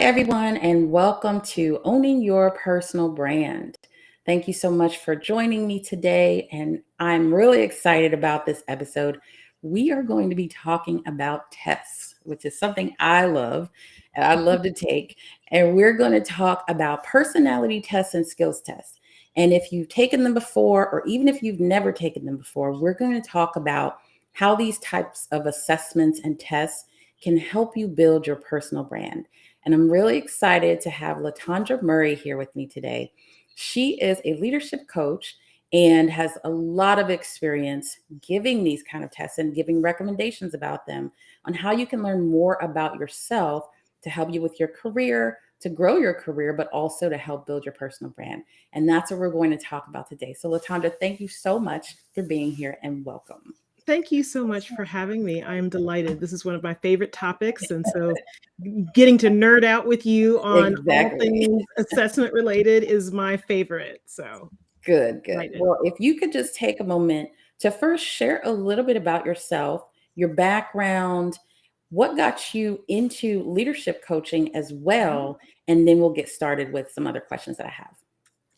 everyone, and welcome to Owning Your Personal Brand. Thank you so much for joining me today, and I'm really excited about this episode. We are going to be talking about tests, which is something I love and I love to take. And we're going to talk about personality tests and skills tests. And if you've taken them before, or even if you've never taken them before, we're going to talk about how these types of assessments and tests can help you build your personal brand. And I'm really excited to have Tondra Murray here with me today. She is a leadership coach and has a lot of experience giving these kind of tests and giving recommendations about them on how you can learn more about yourself to help you with your career, to grow your career, but also to help build your personal brand. And that's what we're going to talk about today. So Tondra, thank you so much for being here and welcome. Thank you so much for having me. I am delighted. This is one of my favorite topics. And so getting to nerd out with you on all things assessment related is my favorite. So good. Well, if you could just take a moment to first share a little bit about yourself, your background, what got you into leadership coaching as well, and then we'll get started with some other questions that I have.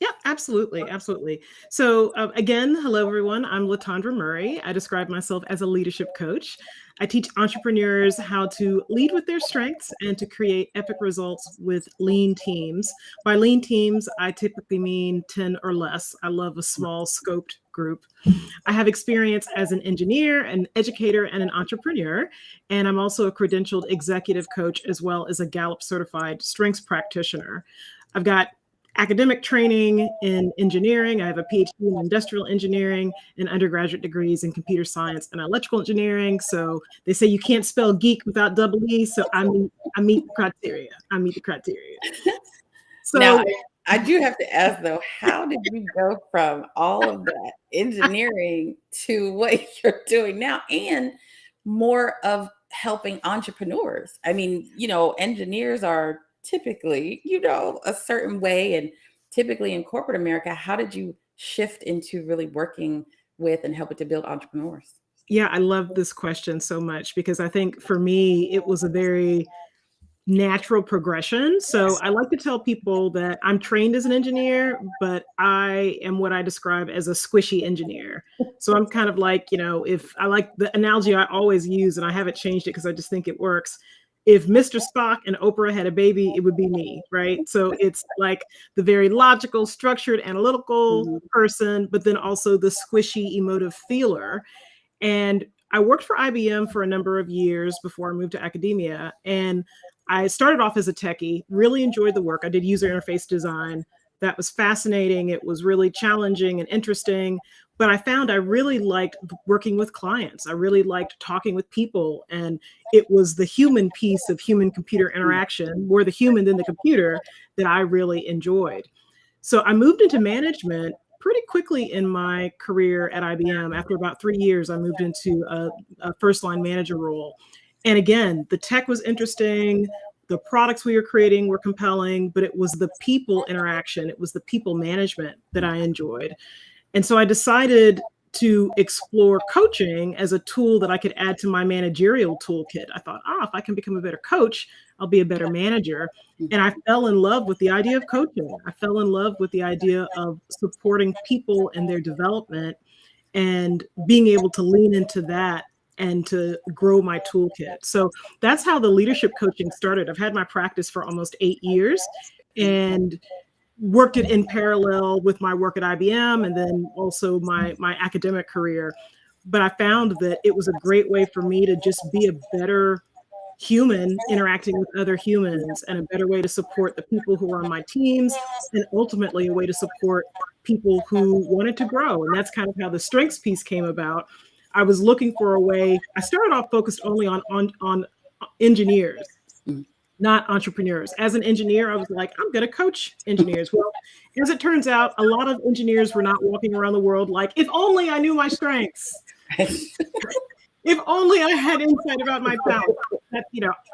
Yeah, absolutely. Absolutely. So again, hello, everyone. I'm Tondra Murray. I describe myself as a leadership coach. I teach entrepreneurs how to lead with their strengths and to create epic results with lean teams. By lean teams, I typically mean 10 or less. I love a small scoped group. I have experience as an engineer, an educator, and an entrepreneur. And I'm also a credentialed executive coach, as well as a Gallup certified strengths practitioner. I've got academic training in engineering. I have a PhD in industrial engineering and undergraduate degrees in computer science and electrical engineering. So they say you can't spell geek without double E. So I meet the criteria. So now, I do have to ask though, how did you go from all of that engineering to what you're doing now and more of helping entrepreneurs? I mean, engineers are typically, a certain way, and typically in corporate America. How did you shift into really working with and helping to build entrepreneurs? Yeah, I love this question so much because I think for me, it was a very natural progression. So I like to tell people that I'm trained as an engineer, but I am what I describe as a squishy engineer. So I'm kind of like, if I like the analogy I always use, and I haven't changed it because I just think it works. If Mr. Spock and Oprah had a baby, it would be me, right? So it's like the very logical, structured, analytical person, but then also the squishy, emotive feeler. And I worked for IBM for a number of years before I moved to academia. And I started off as a techie, really enjoyed the work. I did user interface design. That was fascinating. It was really challenging and interesting. But I found I really liked working with clients. I really liked talking with people. And it was the human piece of human-computer interaction, more the human than the computer, that I really enjoyed. So I moved into management pretty quickly in my career at IBM. After about 3 years, I moved into a first-line manager role. And again, the tech was interesting. The products we were creating were compelling, but it was the people interaction. It was the people management that I enjoyed. And so I decided to explore coaching as a tool that I could add to my managerial toolkit. I thought, if I can become a better coach, I'll be a better manager. And I fell in love with the idea of coaching. I fell in love with the idea of supporting people in their development and being able to lean into that and to grow my toolkit. So that's how the leadership coaching started. I've had my practice for almost 8 years and worked it in parallel with my work at IBM and then also my academic career. But I found that it was a great way for me to just be a better human interacting with other humans, and a better way to support the people who are on my teams, and ultimately a way to support people who wanted to grow. And that's kind of how the strengths piece came about. I was looking for a way. I started off focused only on engineers, not entrepreneurs. As an engineer, I was like, I'm going to coach engineers. Well, as it turns out, a lot of engineers were not walking around the world like, if only I knew my strengths. If only I had insight about my talent.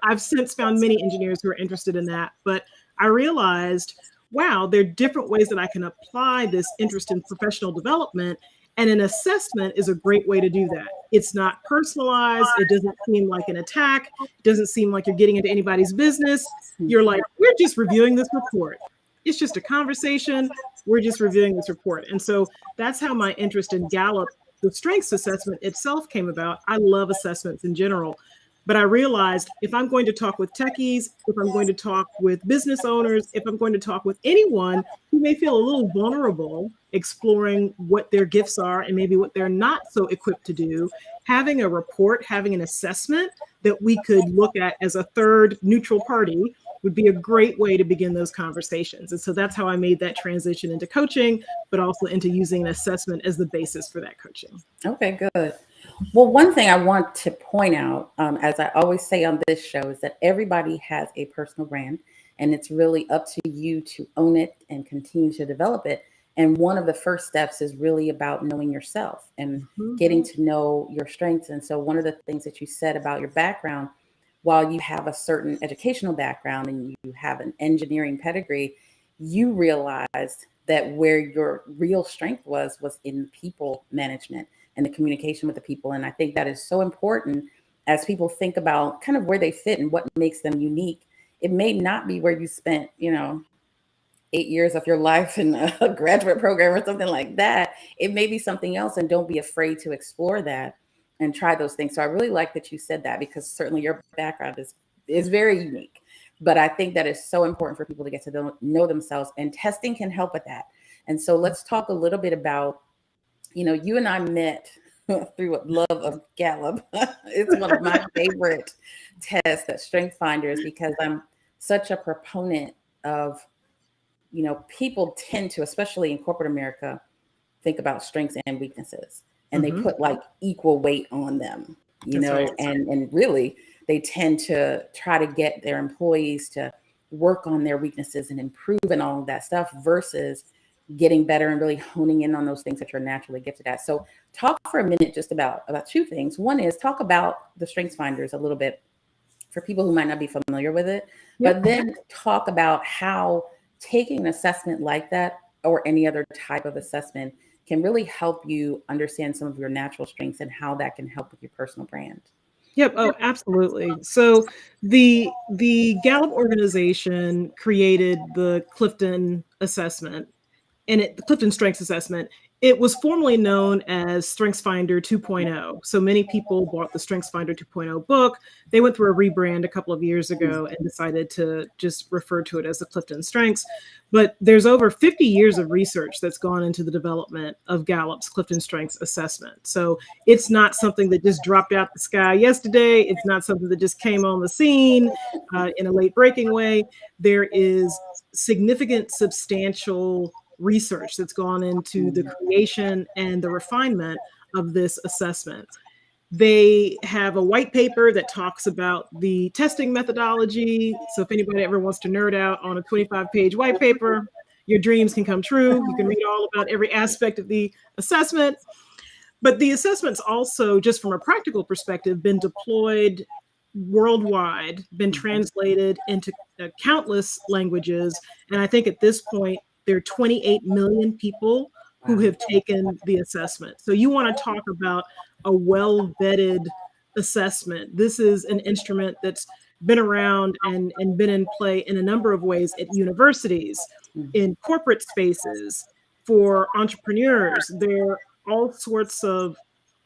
I've since found many engineers who are interested in that. But I realized, wow, there are different ways that I can apply this interest in professional development. And an assessment is a great way to do that. It's not personalized. It doesn't seem like an attack. It doesn't seem like you're getting into anybody's business. You're like, we're just reviewing this report. It's just a conversation. We're just reviewing this report. And so that's how my interest in Gallup, the strengths assessment itself, came about. I love assessments in general. But I realized if I'm going to talk with techies, if I'm going to talk with business owners, if I'm going to talk with anyone who may feel a little vulnerable exploring what their gifts are and maybe what they're not so equipped to do, having a report, having an assessment that we could look at as a third neutral party would be a great way to begin those conversations. And so that's how I made that transition into coaching, but also into using an assessment as the basis for that coaching. Okay, good. Well, one thing I want to point out, as I always say on this show, is that everybody has a personal brand, and it's really up to you to own it and continue to develop it. And one of the first steps is really about knowing yourself and getting to know your strengths. And so, one of the things that you said about your background, while you have a certain educational background and you have an engineering pedigree, you realized that where your real strength was in people management and the communication with the people. And I think that is so important as people think about kind of where they fit and what makes them unique. It may not be where you spent, 8 years of your life in a graduate program or something like that. It may be something else, and don't be afraid to explore that and try those things. So I really like that you said that, because certainly your background is very unique. But I think that is so important for people to get to know themselves, and testing can help with that. And so let's talk a little bit about, you and I met through love of Gallup. It's one of my favorite tests at Strength Finders, because I'm such a proponent of, people tend to, especially in corporate America, think about strengths and weaknesses, and they put like equal weight on them, Right. and really they tend to try to get their employees to work on their weaknesses and improve and all of that stuff, versus getting better and really honing in on those things that you're naturally gifted at. So talk for a minute just about two things. One is talk about the Strengths Finders a little bit for people who might not be familiar with it, but then talk about how taking an assessment like that, or any other type of assessment, can really help you understand some of your natural strengths and how that can help with your personal brand. Yep. Oh, absolutely. So the Gallup organization created the Clifton assessment, and the Clifton Strengths Assessment. It was formerly known as StrengthsFinder 2.0. So many people bought the StrengthsFinder 2.0 book. They went through a rebrand a couple of years ago and decided to just refer to it as the Clifton Strengths. But there's over 50 years of research that's gone into the development of Gallup's Clifton Strengths Assessment. So it's not something that just dropped out the sky yesterday. It's not something that just came on the scene in a late breaking way. There is significant, substantial research that's gone into the creation and the refinement of this assessment. They have a white paper that talks about the testing methodology. So if anybody ever wants to nerd out on a 25-page white paper, your dreams can come true. You can read all about every aspect of the assessment. But the assessment's also, just from a practical perspective, been deployed worldwide, been translated into countless languages. And I think at this point, there are 28 million people who have taken the assessment. So you want to talk about a well-vetted assessment. This is an instrument that's been around and been in play in a number of ways at universities, in corporate spaces, for entrepreneurs. There are all sorts of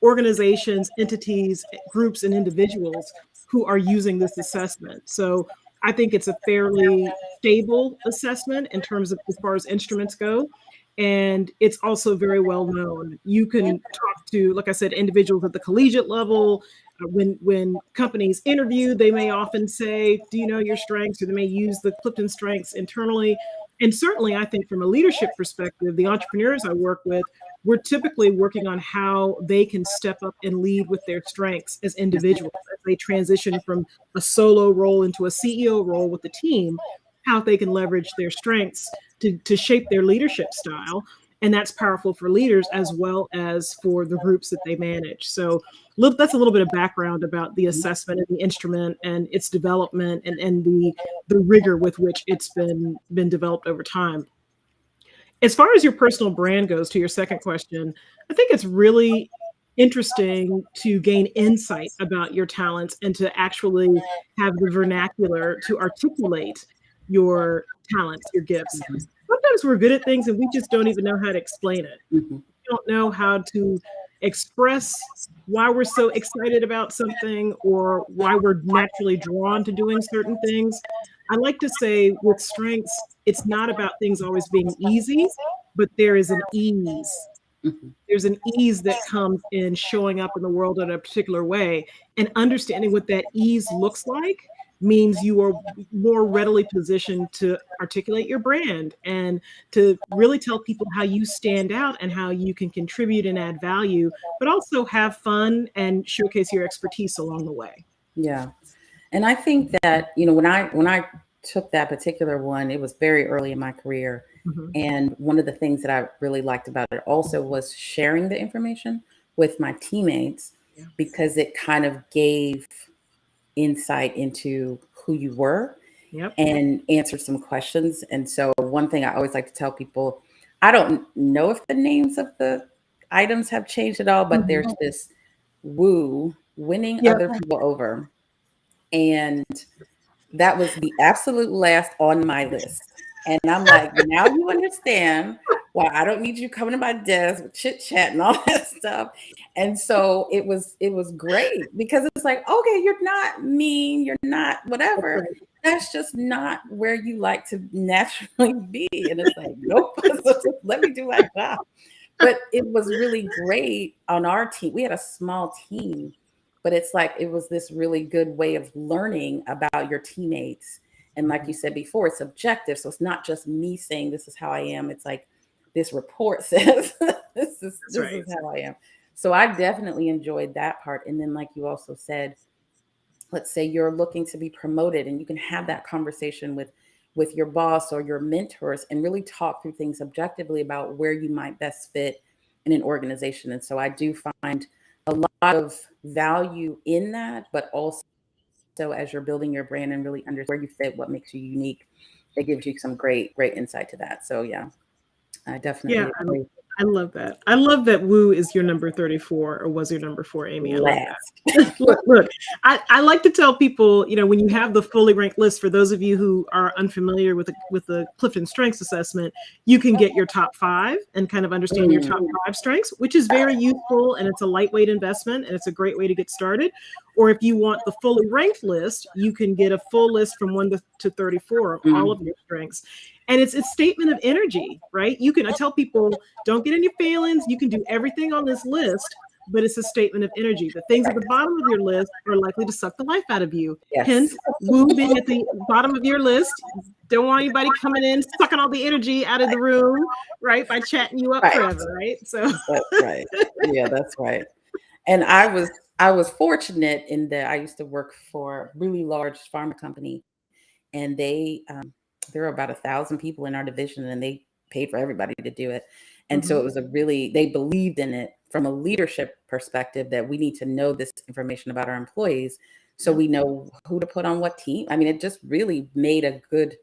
organizations, entities, groups, and individuals who are using this assessment. So I think it's a fairly stable assessment in terms of as far as instruments go. And it's also very well known. You can talk to, like I said, individuals at the collegiate level. When companies interview, they may often say, do you know your strengths? Or they may use the Clifton Strengths internally. And certainly, I think from a leadership perspective, the entrepreneurs I work with, we're typically working on how they can step up and lead with their strengths as individuals as they transition from a solo role into a CEO role with the team, how they can leverage their strengths to shape their leadership style. And that's powerful for leaders as well as for the groups that they manage. So that's a little bit of background about the assessment and the instrument and its development and the rigor with which it's been developed over time. As far as your personal brand goes, to your second question, I think it's really interesting to gain insight about your talents and to actually have the vernacular to articulate your talents, your gifts. Mhm. Sometimes we're good at things and we just don't even know how to explain it. Mhm. We don't know how to express why we're so excited about something or why we're naturally drawn to doing certain things. I like to say with strengths, it's not about things always being easy, but there is an ease. Mhm. There's an ease that comes in showing up in the world in a particular way, and understanding what that ease looks like means you are more readily positioned to articulate your brand and to really tell people how you stand out and how you can contribute and add value, but also have fun and showcase your expertise along the way. Yeah. And I think that, when I took that particular one, it was very early in my career. Mhm. And one of the things that I really liked about it also was sharing the information with my teammates, Yeah. because it kind of gave insight into who you were Yep. and answered some questions. And so, one thing I always like to tell people, I don't know if the names of the items have changed at all, but Mhm. there's this woo, winning Yep. other people over. And that was the absolute last on my list. And I'm like, now you understand why I don't need you coming to my desk with chit chat and all that stuff. And so it was great, because it's like, okay, you're not mean, you're not That's whatever. right. That's just not where you like to naturally be. And it's like, nope. So just let me do my job. But it was really great on our team. We had a small team, but it's like it was this really good way of learning about your teammates. And like you said before, it's objective. So it's not just me saying this is how I am. It's like this report says this is That's this right. is how I am. So I definitely enjoyed that part. And then like you also said, let's say you're looking to be promoted, and you can have that conversation with your boss or your mentors and really talk through things objectively about where you might best fit in an organization. And so I do find a lot of value in that, but also as you're building your brand and really understand where you fit, what makes you unique, it gives you some great insight to that. So yeah, I Yeah, definitely I agree. I love that. I love that Woo is your number 34 or was your number 4, Amy. I love Last. that. Look, I like to tell people, when you have the fully ranked list, for those of you who are unfamiliar with the Clifton Strengths Assessment, you can get your top 5 and kind of understand your Mm, top 5 strengths, which is very useful, and it's a lightweight investment and it's a great way to get started. Or if you want the fully ranked list, you can get a full list from 1 to 34 of all of mm, your strengths. And it's a statement of energy, right? I tell people, don't get in your feelings. You can do everything on this list, but it's a statement of energy. The things at right. the bottom of your list are likely to suck the life out of you. Yes. Hence, Woo being at the bottom of your list. Don't want anybody coming in, sucking all the energy out of the room, right? By chatting you up Right. forever, right? So, That's right. Yeah, that's right. And I was fortunate in that I used to work for a really large pharma company, and there were about 1,000 people in our division, and they paid for everybody to do it. And so mhm, it was they believed in it from a leadership perspective, that we need to know this information about our employees so yeah, we know who to put on what team. I mean, it just really made good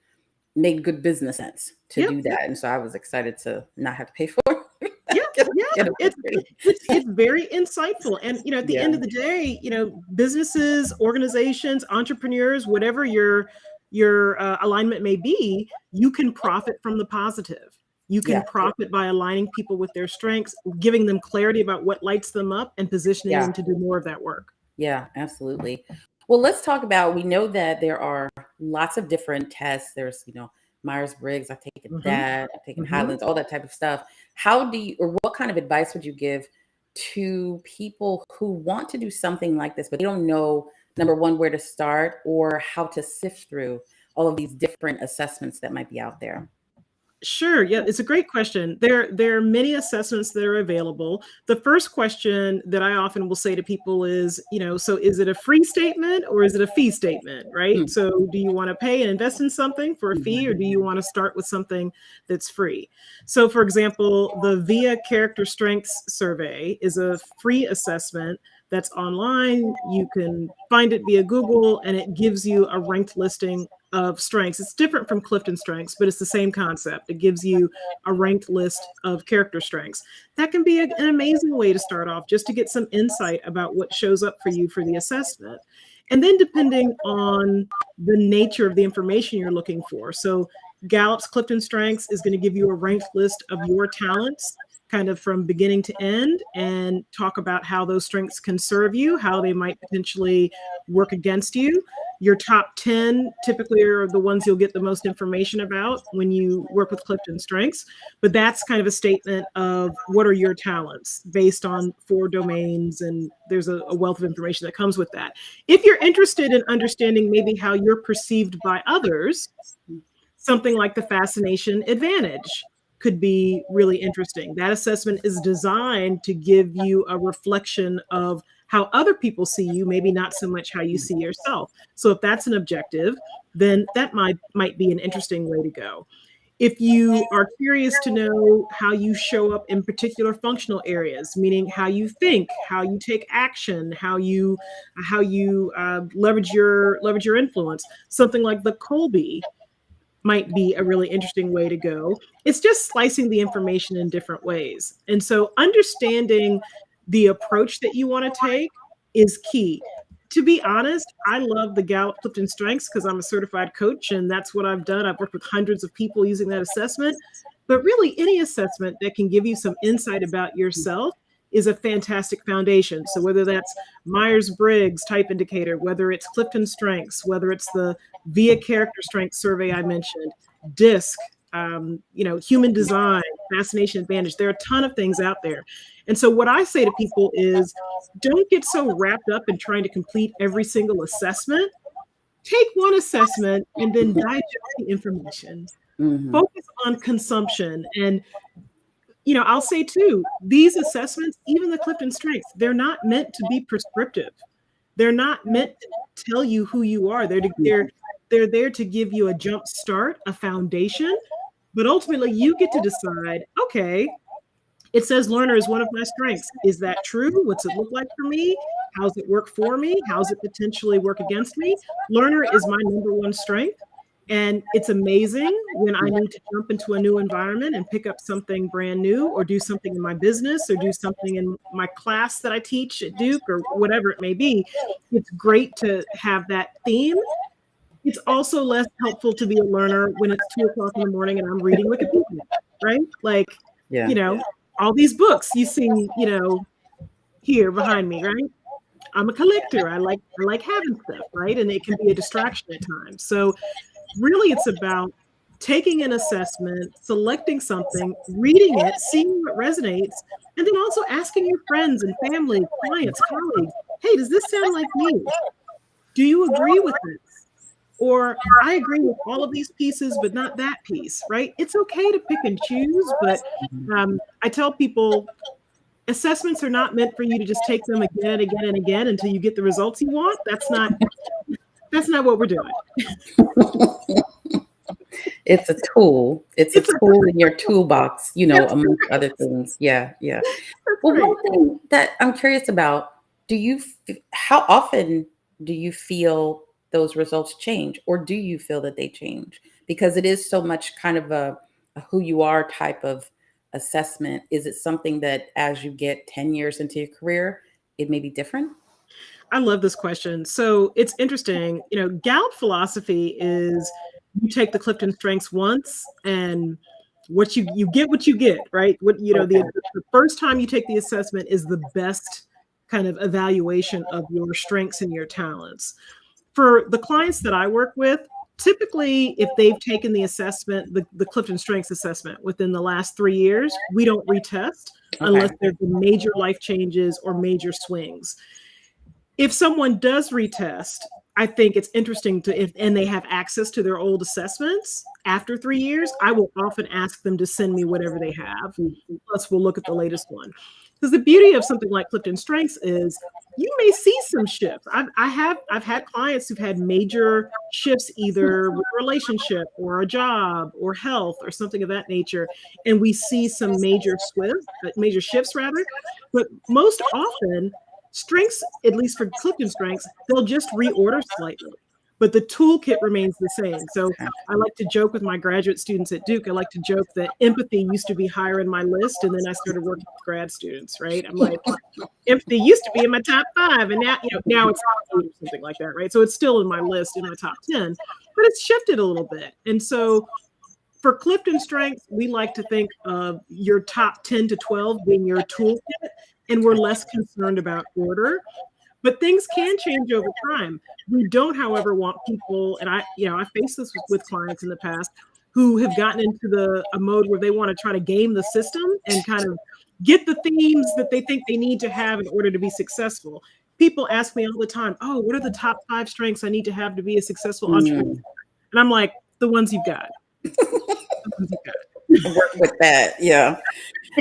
business sense to yep, do yep. that. And so I was excited to not have to pay for it. Yeah, get, yeah. get it for It's free. it's very insightful. And at the Yeah. end of the day, businesses, organizations, entrepreneurs, whatever your alignment may be, you can profit from the positive. You can Yeah. profit by aligning people with their strengths, giving them clarity about what lights them up, and positioning Yeah. them to do more of that work. Yeah, absolutely. Well, let's talk about, we know that there are lots of different tests. There's, Myers-Briggs, I've taken Hmm. that, I've taken Hmm. Highlands, all that type of stuff. How do you, or what kind of advice would you give to people who want to do something like this, but they don't know, number one, where to start, or how to sift through all of these different assessments that might be out there? Sure. Yeah, it's a great question. There are many assessments that are available. The first question that I often will say to people is, so is it a free statement or is it a fee statement, right? Mm, So do you want to pay and invest in something for a fee, or mhm, do you want to start with something that's free? So for example, the VIA Character Strengths Survey is a free assessment that's online. You can find it via Google, and it gives you a ranked listing of strengths. It's different from Clifton strengths, but it's the same concept. It gives you a ranked list of character strengths. That can be an amazing way to start off, just to get some insight about what shows up for you for the assessment. And then depending on the nature of the information you're looking for. So Gallup's Clifton Strengths is going to give you a ranked list of your talents, kind of from beginning to end, and talk about how those strengths can serve you, how they might potentially work against you. Your top 10 typically are the ones you'll get the most information about when you work with Clifton Strengths. But that's kind of a statement of what are your talents based on 4 domains, and there's a wealth of information that comes with that. If you're interested in understanding maybe how you're perceived by others, something like the Fascination Advantage could be really interesting. That assessment is designed to give you a reflection of how other people see you, maybe not so much how you see yourself. So if that's an objective, then that might be an interesting way to go. If you are curious to know how you show up in particular functional areas, meaning how you think, how you take action, how you leverage your influence, something like the Colby might be a really interesting way to go. It's just slicing the information in different ways. And so understanding the approach that you want to take is key. To be honest, I love the Gallup Clifton Strengths because I'm a certified coach, and that's what I've done. I've worked with hundreds of people using that assessment. But really, any assessment that can give you some insight about yourself is a fantastic foundation. So whether that's Myers-Briggs type indicator, whether it's Clifton Strengths, whether it's the VIA character strength survey I mentioned, DISC, human design, Fascination Advantage, there are a ton of things out there. And so what I say to people is, don't get so wrapped up in trying to complete every single assessment. Take one assessment and then digest the information. Mm-hmm. Focus on consumption. And I'll say too, these assessments, even the Clifton Strengths, they're not meant to be prescriptive. They're not meant to tell you who you are. They're there to give you a jump start, a foundation. But ultimately, you get to decide, okay, it says learner is one of my strengths. Is that true? What's it look like for me? How's it work for me? How's it potentially work against me? Learner is my number one strength. And it's amazing when I need to jump into a new environment and pick up something brand new, or do something in my business, or do something in my class that I teach at Duke, or whatever it may be. It's great to have that theme. It's also less helpful to be a learner when it's 2:00 in the morning and I'm reading Wikipedia, right? Like, all these books you see, here behind me, right? I'm a collector. I like having stuff, right? And it can be a distraction at times. So really, it's about taking an assessment, selecting something, reading it, seeing what resonates, and then also asking your friends and family, clients, colleagues, hey, does this sound like me? Do you agree with this? Or I agree with all of these pieces, but not that piece, right? It's okay to pick and choose, but I tell people assessments are not meant for you to just take them again and again and again until you get the results you want. That's not what we're doing. It's a tool. It's a tool in your toolbox, amongst other things. Yeah. Well, one thing that I'm curious about, how often do you feel those results change, or do you feel that they change? Because it is so much kind of a who you are type of assessment. Is it something that as you get 10 years into your career, it may be different? I love this question. So it's interesting. Gallup philosophy is you take the Clifton Strengths once, and what you get, what you get, right? The first time you take the assessment is the best kind of evaluation of your strengths and your talents. For the clients that I work with, typically, if they've taken the assessment, the Clifton Strengths assessment within the last 3 years, we don't retest unless there's been major life changes or major swings. If someone does retest, I think it's interesting and they have access to their old assessments after 3 years, I will often ask them to send me whatever they have. Plus, we'll look at the latest one. Because the beauty of something like Clifton Strengths is you may see some shifts. I've had clients who've had major shifts, either with a relationship or a job or health or something of that nature, and we see some major shifts rather. But most often, strengths, at least for Clifton Strengths, they'll just reorder slightly. but the toolkit remains the same. So I like to joke with my graduate students at Duke. I like to joke that empathy used to be higher in my list, and then I started working with grad students, right? I'm like, empathy used to be in my top 5, and now, now it's 8 or something like that, right? So it's still in my list in my top 10, but it's shifted a little bit. And so for Clifton Strengths, we like to think of your top 10 to 12 being your toolkit, and we're less concerned about order. But things can change over time. We don't, however, want people, and I faced this with clients in the past who have gotten into a mode where they want to try to game the system and kind of get the themes that they think they need to have in order to be successful. People ask me all the time, oh, what are the top 5 strengths I need to have to be a successful entrepreneur? And I'm like, the ones you've got. Work with that. Yeah.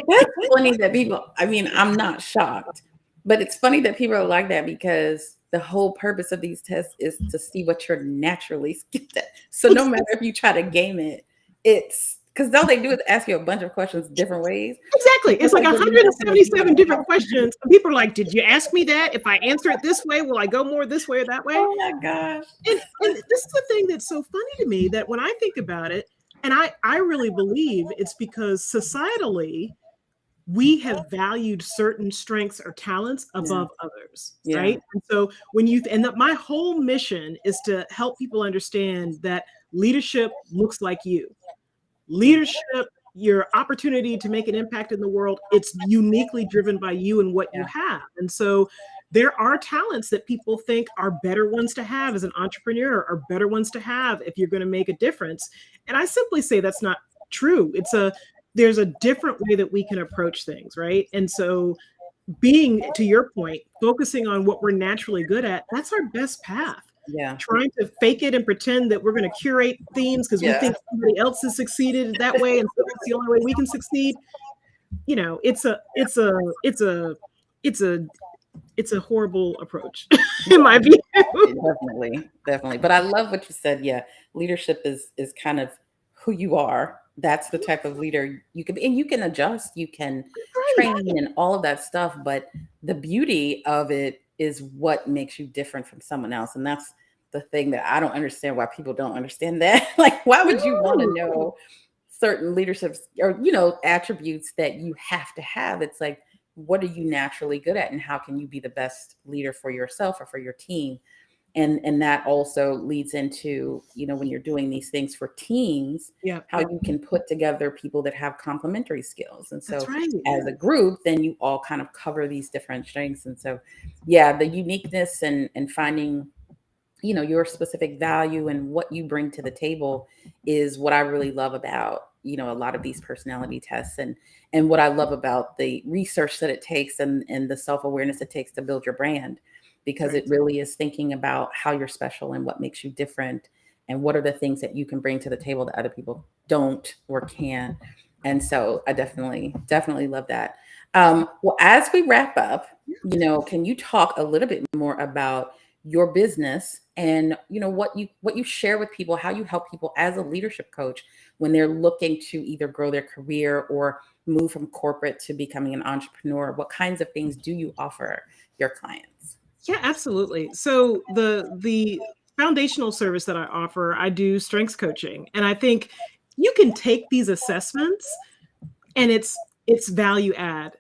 That's funny that people, I mean, I'm not shocked, but it's funny that people are like that because the whole purpose of these tests is to see what you're naturally skilled at. So no matter if you try to game it, it's because all they do is ask you a bunch of questions different ways. Exactly. It's like 177 different questions. And people are like, did you ask me that? If I answer it this way, will I go more this way or that way? Oh my gosh. And this is the thing that's so funny to me, that when I think about it, and I really believe it's because societally, we have valued certain strengths or talents above others, right? And so my whole mission is to help people understand that leadership looks like you. Leadership, your opportunity to make an impact in the world, it's uniquely driven by you and what you have. And so there are talents that people think are better ones to have as an entrepreneur, or better ones to have if you're going to make a difference. And I simply say that's not true. There's a different way that we can approach things, right? And so being, to your point, focusing on what we're naturally good at, that's our best path. Yeah. Trying to fake it and pretend that we're going to curate themes because we think somebody else has succeeded that way, and so that's the only way we can succeed. It's a horrible approach, in my view. Definitely. But I love what you said. Yeah, leadership is kind of who you are. That's the type of leader you can be, and you can adjust, you can train and all of that stuff. But the beauty of it is what makes you different from someone else. And that's the thing that I don't understand, why people don't understand that. Like, why would you want to know certain leaderships or, attributes that you have to have? It's like, what are you naturally good at, and how can you be the best leader for yourself or for your team? And that also leads into, when you're doing these things for teams, how you can put together people that have complementary skills. And so as a group, then you all kind of cover these different strengths. And so, the uniqueness and finding, your specific value and what you bring to the table is what I really love about, a lot of these personality tests, and what I love about the research that it takes and the self-awareness it takes to build your brand. Because it really is thinking about how you're special and what makes you different, and what are the things that you can bring to the table that other people don't or can. And so I definitely love that. Well, as we wrap up, can you talk a little bit more about your business and, what you share with people, how you help people as a leadership coach when they're looking to either grow their career or move from corporate to becoming an entrepreneur? What kinds of things do you offer your clients? Yeah, absolutely. So the foundational service that I offer, I do strengths coaching. And I think you can take these assessments and it's value add.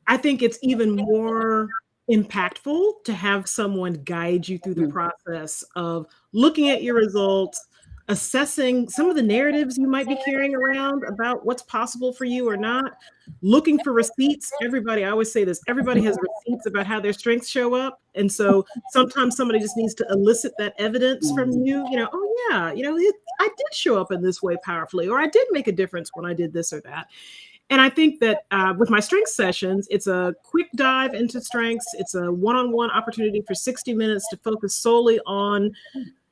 I think it's even more impactful to have someone guide you through the process of looking at your results, assessing some of the narratives you might be carrying around about what's possible for you or not, looking for receipts. I always say this, everybody has receipts about how their strengths show up. And so sometimes somebody just needs to elicit that evidence from you, oh yeah, I did show up in this way powerfully, or I did make a difference when I did this or that. And I think that with my strengths sessions, it's a quick dive into strengths. It's a one-on-one opportunity for 60 minutes to focus solely on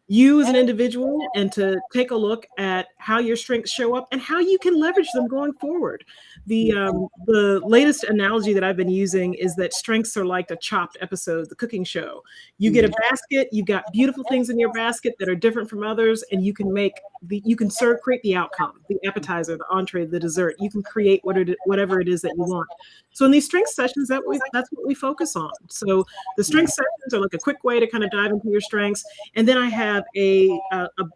you as an individual and to take a look at how your strengths show up and how you can leverage them going forward. The latest analogy that I've been using is that strengths are like a Chopped episode, the cooking show. You get a basket, you've got beautiful things in your basket that are different from others, and you can serve, create the outcome, the appetizer, the entree, the dessert. You can create whatever it is that you want. So in these strength sessions, that's what we focus on. So the strength sessions are like a quick way to kind of dive into your strengths. And then I have a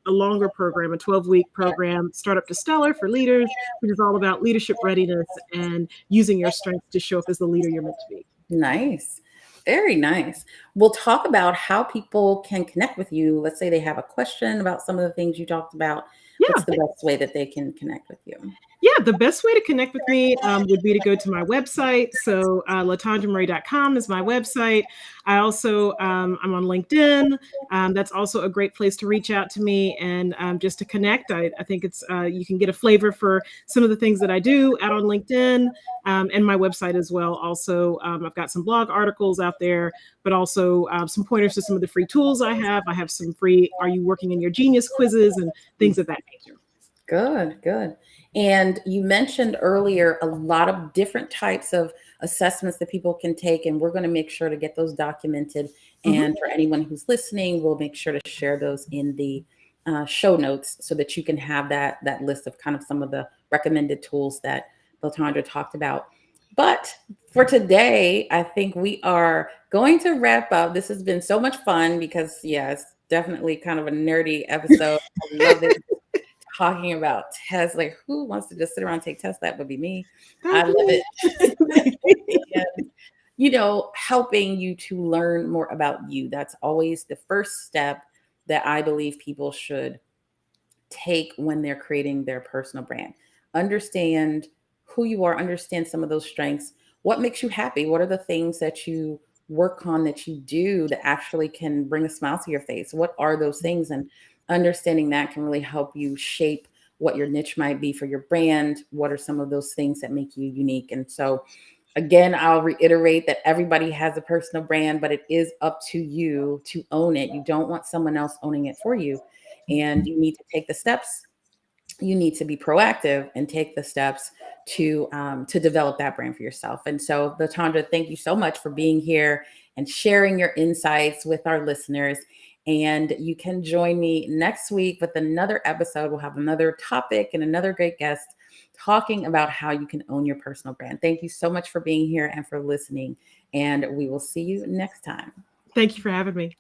longer program, a 12-week program, Startup to Stellar for leaders, which is all about leadership readiness and using your strengths to show up as the leader you're meant to be. Nice. Very nice. We'll talk about how people can connect with you. Let's say they have a question about some of the things you talked about. What's Yeah. the best way that they can connect with you? Yeah, the best way to connect with me would be to go to my website. So latondramurray.com is my website. I also, I'm on LinkedIn. That's also a great place to reach out to me and just to connect. I think you can get a flavor for some of the things that I do out on LinkedIn and my website as well. Also, I've got some blog articles out there, but also some pointers to some of the free tools I have. I have some free Are You Working in Your Genius quizzes and things of that nature. Good, good. And you mentioned earlier a lot of different types of assessments that people can take, and we're going to make sure to get those documented. Mhm. And for anyone who's listening, we'll make sure to share those in the show notes so that you can have that list of kind of some of the recommended tools that Latondra talked about. But for today, I think we are going to wrap up. This has been so much fun because, yeah, it's definitely kind of a nerdy episode. I love it talking about tests. Like, who wants to just sit around and take tests? That would be me. I Thank love you. it. And, helping you to learn more about you. That's always the first step that I believe people should take when they're creating their personal brand. Understand who you are, understand some of those strengths. What makes you happy? What are the things that you work on that you do that actually can bring a smile to your face? What are those things? And understanding that can really help you shape what your niche might be for your brand. What are some of those things that make you unique? And so, again, I'll reiterate that everybody has a personal brand, but it is up to you to own it. You don't want someone else owning it for you. And you need to take the steps. You need to be proactive and take the steps to develop that brand for yourself. And so, Latondra, thank you so much for being here and sharing your insights with our listeners. And you can join me next week with another episode. We'll have another topic and another great guest talking about how you can own your personal brand. Thank you so much for being here and for listening. And we will see you next time. Thank you for having me.